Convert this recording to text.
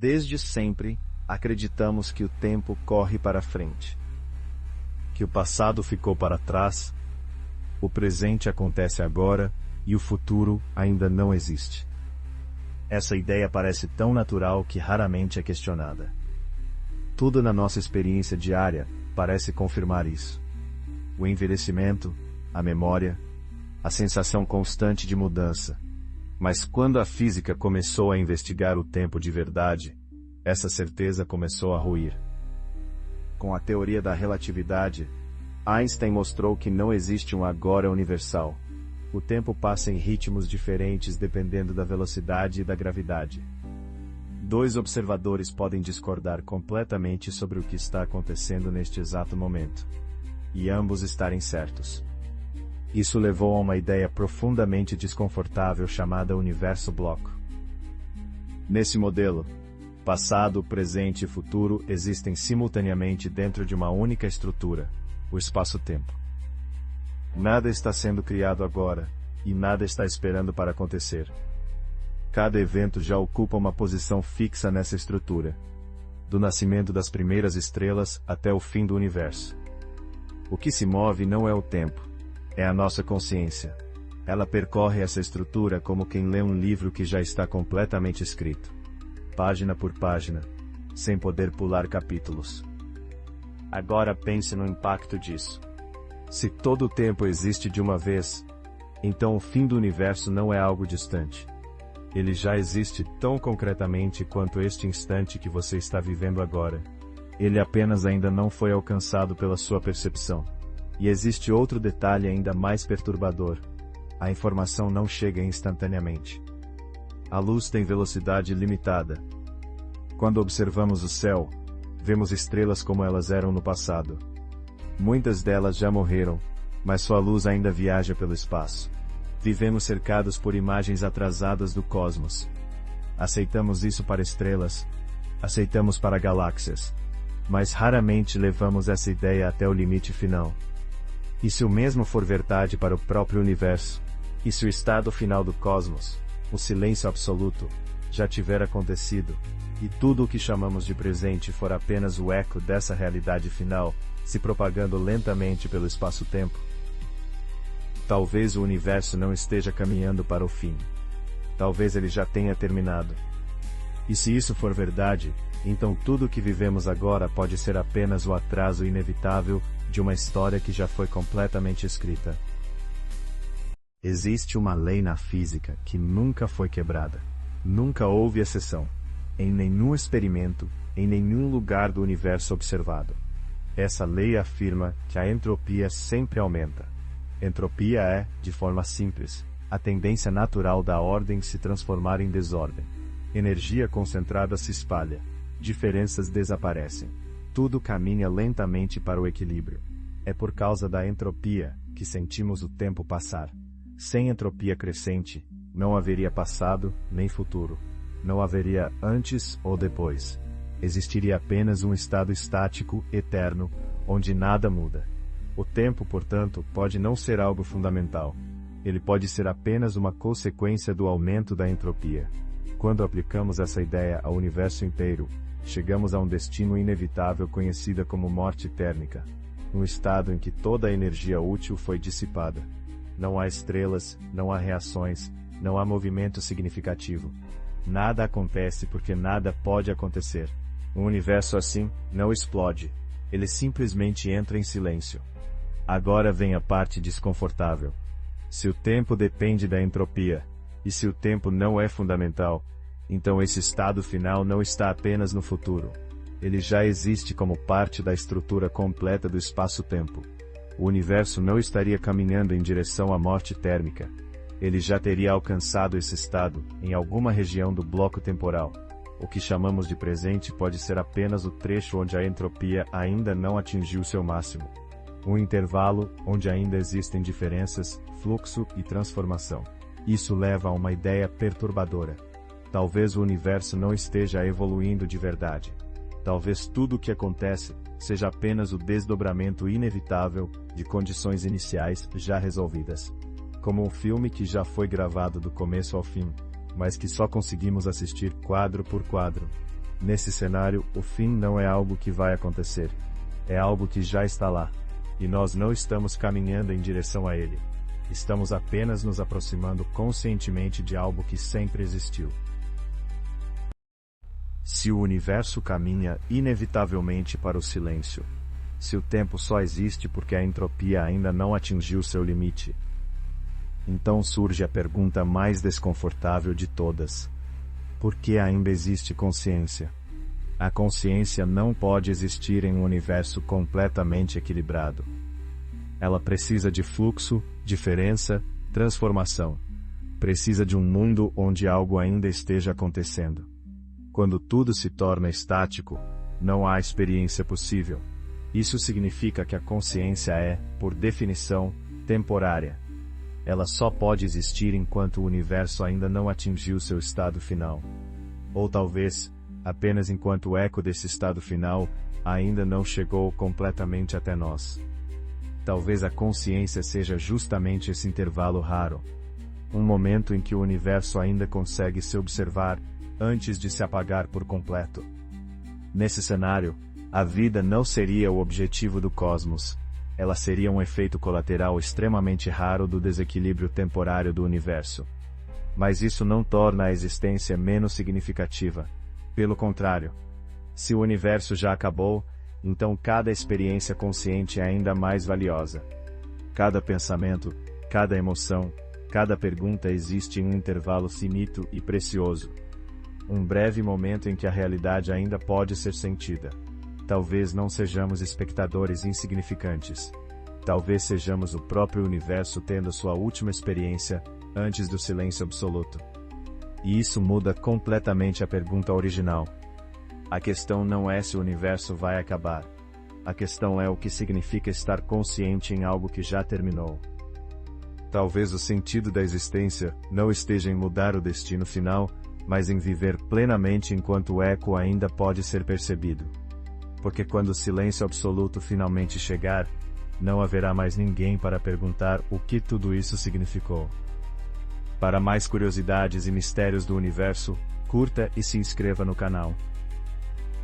Desde sempre, acreditamos que o tempo corre para frente, que o passado ficou para trás, o presente acontece agora e o futuro ainda não existe. Essa ideia parece tão natural que raramente é questionada. Tudo na nossa experiência diária parece confirmar isso. O envelhecimento, a memória, a sensação constante de mudança. Mas quando a física começou a investigar o tempo de verdade, essa certeza começou a ruir. Com a teoria da relatividade, Einstein mostrou que não existe um agora universal. O tempo passa em ritmos diferentes dependendo da velocidade e da gravidade. Dois observadores podem discordar completamente sobre o que está acontecendo neste exato momento, e ambos estarem certos. Isso levou a uma ideia profundamente desconfortável chamada universo bloco. Nesse modelo, passado, presente e futuro existem simultaneamente dentro de uma única estrutura, o espaço-tempo. Nada está sendo criado agora, e nada está esperando para acontecer. Cada evento já ocupa uma posição fixa nessa estrutura, do nascimento das primeiras estrelas até o fim do universo. O que se move não é o tempo, é a nossa consciência. Ela percorre essa estrutura como quem lê um livro que já está completamente escrito, página por página, sem poder pular capítulos. Agora pense no impacto disso. Se todo o tempo existe de uma vez, então o fim do universo não é algo distante. Ele já existe tão concretamente quanto este instante que você está vivendo agora. Ele apenas ainda não foi alcançado pela sua percepção. E existe outro detalhe ainda mais perturbador. A informação não chega instantaneamente. A luz tem velocidade limitada. Quando observamos o céu, vemos estrelas como elas eram no passado. Muitas delas já morreram, mas sua luz ainda viaja pelo espaço. Vivemos cercados por imagens atrasadas do cosmos. Aceitamos isso para estrelas, aceitamos para galáxias, mas raramente levamos essa ideia até o limite final. E se o mesmo for verdade para o próprio universo? E se o estado final do cosmos, o silêncio absoluto, já tiver acontecido, e tudo o que chamamos de presente for apenas o eco dessa realidade final, se propagando lentamente pelo espaço-tempo? Talvez o universo não esteja caminhando para o fim. Talvez ele já tenha terminado. E se isso for verdade, então tudo o que vivemos agora pode ser apenas o atraso inevitável de uma história que já foi completamente escrita. Existe uma lei na física que nunca foi quebrada. Nunca houve exceção. Em nenhum experimento, em nenhum lugar do universo observado. Essa lei afirma que a entropia sempre aumenta. Entropia é, de forma simples, a tendência natural da ordem se transformar em desordem. Energia concentrada se espalha. Diferenças desaparecem. Tudo caminha lentamente para o equilíbrio. É por causa da entropia que sentimos o tempo passar. Sem entropia crescente, não haveria passado nem futuro. Não haveria antes ou depois. Existiria apenas um estado estático, eterno, onde nada muda. O tempo, portanto, pode não ser algo fundamental. Ele pode ser apenas uma consequência do aumento da entropia. Quando aplicamos essa ideia ao universo inteiro, chegamos a um destino inevitável conhecido como morte térmica. Um estado em que toda a energia útil foi dissipada. Não há estrelas, não há reações, não há movimento significativo. Nada acontece porque nada pode acontecer. Um universo assim não explode. Ele simplesmente entra em silêncio. Agora vem a parte desconfortável. Se o tempo depende da entropia, e se o tempo não é fundamental, então esse estado final não está apenas no futuro. Ele já existe como parte da estrutura completa do espaço-tempo. O universo não estaria caminhando em direção à morte térmica. Ele já teria alcançado esse estado, em alguma região do bloco temporal. O que chamamos de presente pode ser apenas o trecho onde a entropia ainda não atingiu seu máximo. Um intervalo onde ainda existem diferenças, fluxo e transformação. Isso leva a uma ideia perturbadora. Talvez o universo não esteja evoluindo de verdade. Talvez tudo o que acontece seja apenas o desdobramento inevitável de condições iniciais já resolvidas. Como um filme que já foi gravado do começo ao fim, mas que só conseguimos assistir quadro por quadro. Nesse cenário, o fim não é algo que vai acontecer. É algo que já está lá. E nós não estamos caminhando em direção a ele. Estamos apenas nos aproximando conscientemente de algo que sempre existiu. Se o universo caminha inevitavelmente para o silêncio, se o tempo só existe porque a entropia ainda não atingiu seu limite, então surge a pergunta mais desconfortável de todas. Por que ainda existe consciência? A consciência não pode existir em um universo completamente equilibrado. Ela precisa de fluxo, diferença, transformação. Precisa de um mundo onde algo ainda esteja acontecendo. Quando tudo se torna estático, não há experiência possível. Isso significa que a consciência é, por definição, temporária. Ela só pode existir enquanto o universo ainda não atingiu seu estado final. Ou talvez, apenas enquanto o eco desse estado final ainda não chegou completamente até nós. Talvez a consciência seja justamente esse intervalo raro. Um momento em que o universo ainda consegue se observar antes de se apagar por completo. Nesse cenário, a vida não seria o objetivo do cosmos. Ela seria um efeito colateral extremamente raro do desequilíbrio temporário do universo. Mas isso não torna a existência menos significativa. Pelo contrário, se o universo já acabou, então cada experiência consciente é ainda mais valiosa. Cada pensamento, cada emoção, cada pergunta existe em um intervalo finito e precioso. Um breve momento em que a realidade ainda pode ser sentida. Talvez não sejamos espectadores insignificantes. Talvez sejamos o próprio universo tendo sua última experiência, antes do silêncio absoluto. E isso muda completamente a pergunta original. A questão não é se o universo vai acabar. A questão é o que significa estar consciente em algo que já terminou. Talvez o sentido da existência não esteja em mudar o destino final, mas em viver plenamente enquanto o eco ainda pode ser percebido. Porque quando o silêncio absoluto finalmente chegar, não haverá mais ninguém para perguntar o que tudo isso significou. Para mais curiosidades e mistérios do universo, curta e se inscreva no canal.